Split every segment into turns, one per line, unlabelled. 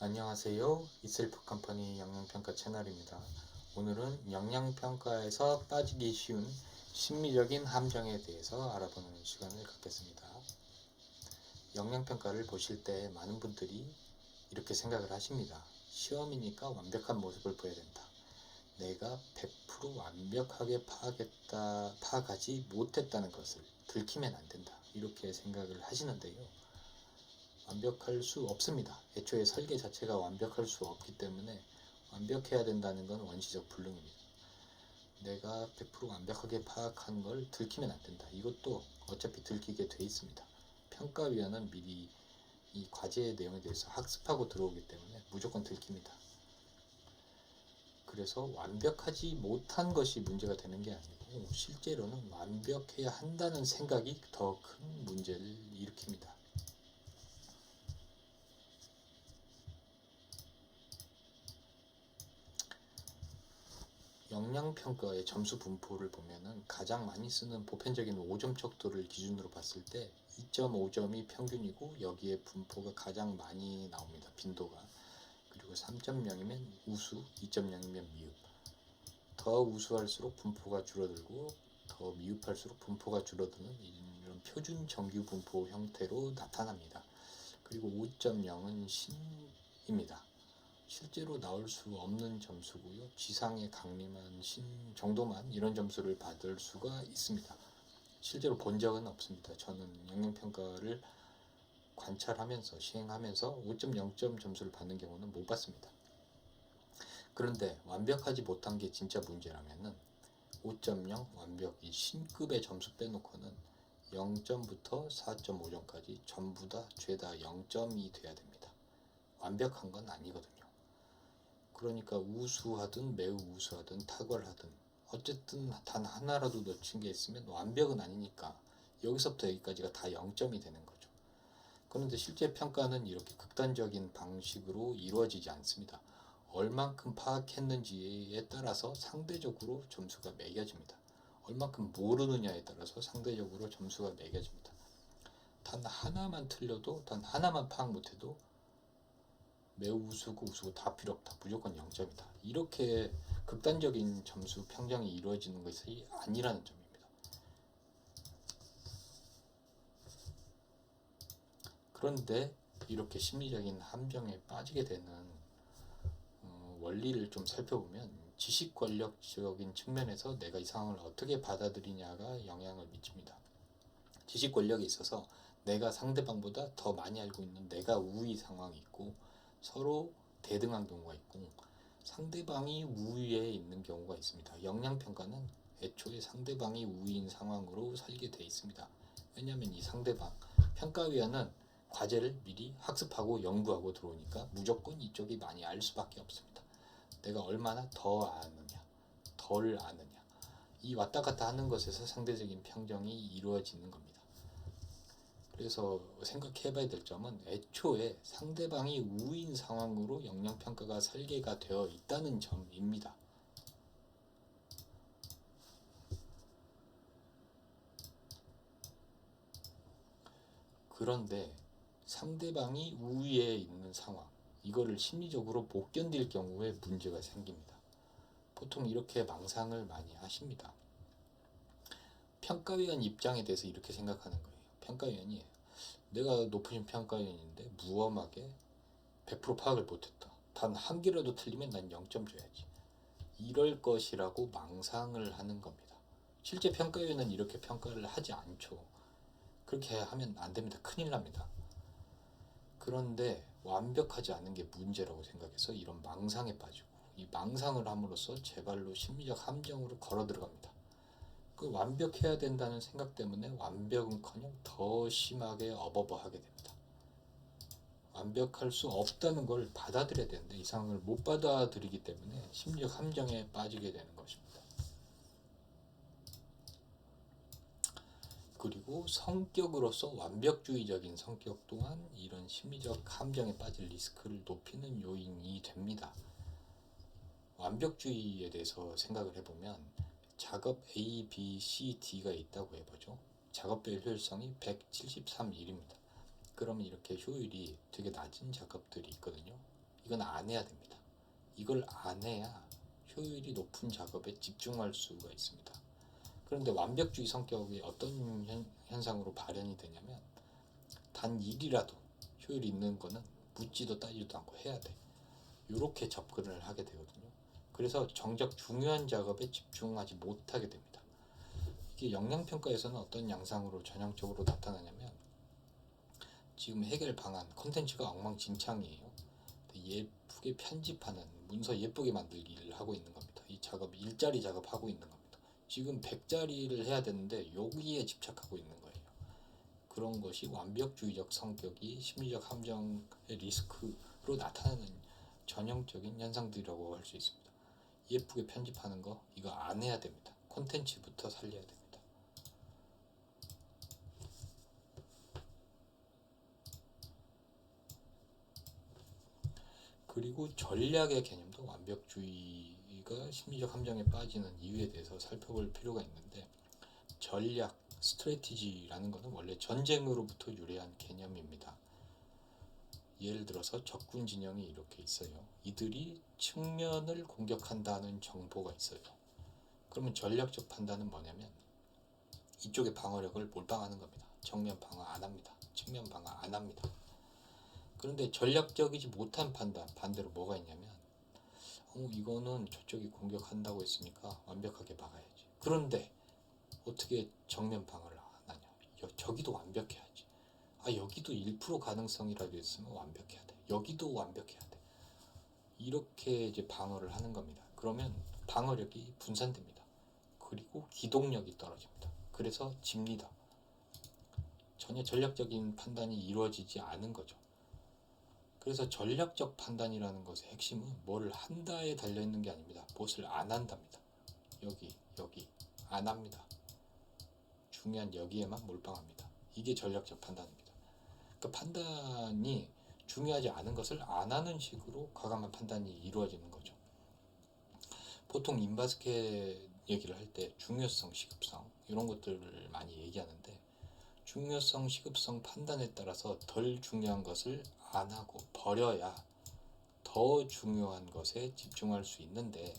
안녕하세요. 이셀프 컴퍼니 영양평가 채널입니다. 오늘은 영양평가에서 빠지기 쉬운 심리적인 함정에 대해서 알아보는 시간을 갖겠습니다. 영양평가를 보실 때 많은 분들이 이렇게 생각을 하십니다. 시험이니까 완벽한 모습을 보여야 된다. 내가 100% 완벽하게 파악하지 못했다는 것을 들키면 안 된다. 이렇게 생각을 하시는데요. 완벽할 수 없습니다. 애초에 설계 자체가 완벽할 수 없기 때문에 완벽해야 된다는 건 원시적 불능입니다. 내가 100% 완벽하게 파악한 걸 들키면 안 된다. 이것도 어차피 들키게 돼 있습니다. 평가위원은 미리 이 과제의 내용에 대해서 학습하고 들어오기 때문에 무조건 들킵니다. 그래서 완벽하지 못한 것이 문제가 되는 게 아니고 실제로는 완벽해야 한다는 생각이 더 큰 문제를 일으킵니다. 영양평가의 점수 분포를 보면은 가장 많이 쓰는 보편적인 5점 척도를 기준으로 봤을 때 2.5점이 평균이고 여기에 분포가 가장 많이 나옵니다. 빈도가. 그리고 3.0이면 우수, 2.0이면 미흡. 더 우수할수록 분포가 줄어들고 더 미흡할수록 분포가 줄어드는 이런 표준 정규 분포 형태로 나타납니다. 그리고 5.0은 신입니다. 실제로 나올 수 없는 점수고요. 지상에 강림한 신 정도만 이런 점수를 받을 수가 있습니다. 실제로 본 적은 없습니다. 저는 영양평가를 관찰하면서 시행하면서 5.0점 점수를 받는 경우는 못 봤습니다. 그런데 완벽하지 못한 게 진짜 문제라면은 5.0 완벽 이 신급의 점수 빼놓고는 0점부터 4.5점까지 전부 다 죄다 0점이 돼야 됩니다. 완벽한 건 아니거든요. 그러니까 우수하든 매우 우수하든 탁월하든 어쨌든 단 하나라도 놓친 게 있으면 완벽은 아니니까 여기서부터 여기까지가 다 0점이 되는 거죠. 그런데 실제 평가는 이렇게 극단적인 방식으로 이루어지지 않습니다. 얼만큼 파악했는지에 따라서 상대적으로 점수가 매겨집니다. 얼만큼 모르느냐에 따라서 상대적으로 점수가 매겨집니다. 단 하나만 틀려도 단 하나만 파악 못해도 매우 우수고 다 필요 없다. 무조건 0점이다. 이렇게 극단적인 점수 평정이 이루어지는 것이 아니라는 점입니다. 그런데 이렇게 심리적인 함정에 빠지게 되는 원리를 좀 살펴보면 지식 권력적인 측면에서 내가 이 상황을 어떻게 받아들이냐가 영향을 미칩니다. 지식 권력에 있어서 내가 상대방보다 더 많이 알고 있는 내가 우위 상황이 있고 서로 대등한 경우가 있고 상대방이 우위에 있는 경우가 있습니다. 영양평가는 애초에 상대방이 우위인 상황으로 설계되어 있습니다. 왜냐하면 이 상대방, 평가위원은 과제를 미리 학습하고 연구하고 들어오니까 무조건 이쪽이 많이 알 수밖에 없습니다. 내가 얼마나 더 아느냐, 덜 아느냐, 이 왔다 갔다 하는 것에서 상대적인 평정이 이루어지는 겁니다. 그래서 생각해봐야 될 점은 애초에 상대방이 우위인 상황으로 영양평가가 설계가 되어 있다는 점입니다. 그런데 상대방이 우위에 있는 상황, 이거를 심리적으로 못 견딜 경우에 문제가 생깁니다. 보통 이렇게 망상을 많이 하십니다. 평가위원 입장에 대해서 이렇게 생각하는 거예요. 평가위원이 내가 높으신 평가위원인데 무엄하게 100% 파악을 못했다. 단 한 개라도 틀리면 난 0점 줘야지. 이럴 것이라고 망상을 하는 겁니다. 실제 평가위원은 이렇게 평가를 하지 않죠. 그렇게 하면 안 됩니다. 큰일 납니다. 그런데 완벽하지 않은 게 문제라고 생각해서 이런 망상에 빠지고 이 망상을 함으로써 제 발로 심리적 함정으로 걸어 들어갑니다. 그 완벽해야 된다는 생각 때문에 완벽은커녕 더 심하게 어버버하게 됩니다. 완벽할 수 없다는 걸 받아들여야 되는데 이 상황을 못 받아들이기 때문에 심리적 함정에 빠지게 되는 것입니다. 그리고 성격으로서 완벽주의적인 성격 또한 이런 심리적 함정에 빠질 리스크를 높이는 요인이 됩니다. 완벽주의에 대해서 생각을 해보면 작업 A, B, C, D가 있다고 해보죠. 작업별 효율성이 173일입니다. 그러면 이렇게 효율이 되게 낮은 작업들이 있거든요. 이건 안 해야 됩니다. 이걸 안 해야 효율이 높은 작업에 집중할 수가 있습니다. 그런데 완벽주의 성격이 어떤 현상으로 발현이 되냐면 단 일이라도 효율이 있는 거는 묻지도 따지도 않고 해야 돼. 이렇게 접근을 하게 되거든요. 그래서 정작 중요한 작업에 집중하지 못하게 됩니다. 이게 역량평가에서는 어떤 양상으로 전형적으로 나타나냐면 지금 해결 방안, 컨텐츠가 엉망진창이에요. 예쁘게 편집하는, 문서 예쁘게 만들기를 하고 있는 겁니다. 이 작업, 일자리 작업하고 있는 겁니다. 지금 100자리를 해야 되는데 여기에 집착하고 있는 거예요. 그런 것이 완벽주의적 성격이 심리적 함정의 리스크로 나타나는 전형적인 현상들이라고 할 수 있습니다. 예쁘게 편집하는 거 이거 안 해야 됩니다. 콘텐츠부터 살려야 됩니다. 그리고 전략의 개념도 완벽주의가 심리적 함정에 빠지는 이유에 대해서 살펴볼 필요가 있는데 전략, 스트래티지라는 것은 원래 전쟁으로부터 유래한 개념입니다. 예를 들어서 적군 진영이 이렇게 있어요. 이들이 측면을 공격한다는 정보가 있어요. 그러면 전략적 판단은 뭐냐면 이쪽의 방어력을 몰빵하는 겁니다. 정면 방어 안 합니다. 측면 방어 안 합니다. 그런데 전략적이지 못한 판단, 반대로 뭐가 있냐면 이거는 저쪽이 공격한다고 했으니까 완벽하게 막아야지. 그런데 어떻게 정면 방어를 안 하냐. 저기도 완벽해야지. 여기도 1% 가능성이라도 있으면 완벽해야 돼. 여기도 완벽해야 돼. 이렇게 이제 방어를 하는 겁니다. 그러면 방어력이 분산됩니다. 그리고 기동력이 떨어집니다. 그래서 집니다. 전혀 전략적인 판단이 이루어지지 않은 거죠. 그래서 전략적 판단이라는 것의 핵심은 뭐를 한다에 달려있는 게 아닙니다. 무엇을 안 한답니다. 여기 안 합니다. 중요한 여기에만 몰빵합니다. 이게 전략적 판단입니다. 그러니까 판단이 중요하지 않은 것을 안 하는 식으로 과감한 판단이 이루어지는 거죠. 보통 인바스켓 얘기를 할 때 중요성, 시급성 이런 것들을 많이 얘기하는데 중요성, 시급성 판단에 따라서 덜 중요한 것을 안 하고 버려야 더 중요한 것에 집중할 수 있는데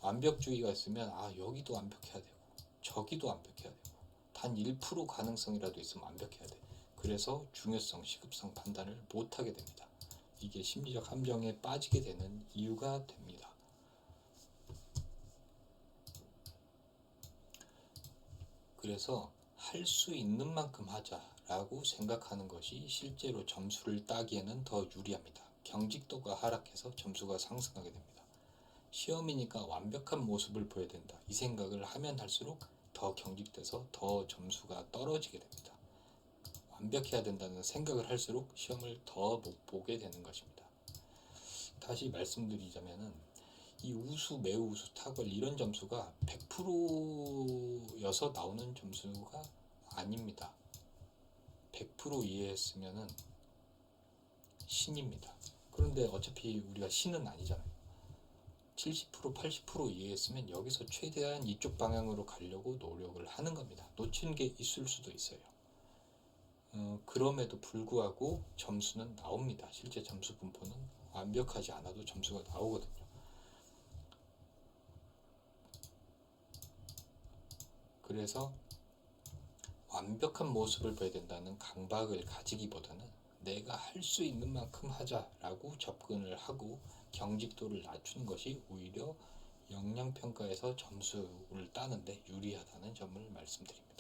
완벽주의가 있으면 여기도 완벽해야 되고 저기도 완벽해야 되고 단 1% 가능성이라도 있으면 완벽해야 돼. 그래서 중요성, 시급성 판단을 못하게 됩니다. 이게 심리적 함정에 빠지게 되는 이유가 됩니다. 그래서 할 수 있는 만큼 하자라고 생각하는 것이 실제로 점수를 따기에는 더 유리합니다. 경직도가 하락해서 점수가 상승하게 됩니다. 시험이니까 완벽한 모습을 보여야 된다. 이 생각을 하면 할수록 더 경직돼서 더 점수가 떨어지게 됩니다. 완벽해야 된다는 생각을 할수록 시험을 더 못 보게 되는 것입니다. 다시 말씀드리자면은 이 우수, 매우 우수, 탁월 이런 점수가 100%여서 나오는 점수가 아닙니다. 100% 이해했으면은 신입니다. 그런데 어차피 우리가 신은 아니잖아요. 70%, 80% 이해했으면 여기서 최대한 이쪽 방향으로 가려고 노력을 하는 겁니다. 놓친 게 있을 수도 있어요. 그럼에도 불구하고 점수는 나옵니다. 실제 점수 분포는 완벽하지 않아도 점수가 나오거든요. 그래서 완벽한 모습을 보여야 된다는 강박을 가지기보다는 내가 할 수 있는 만큼 하자라고 접근을 하고 경직도를 낮추는 것이 오히려 역량평가에서 점수를 따는데 유리하다는 점을 말씀드립니다.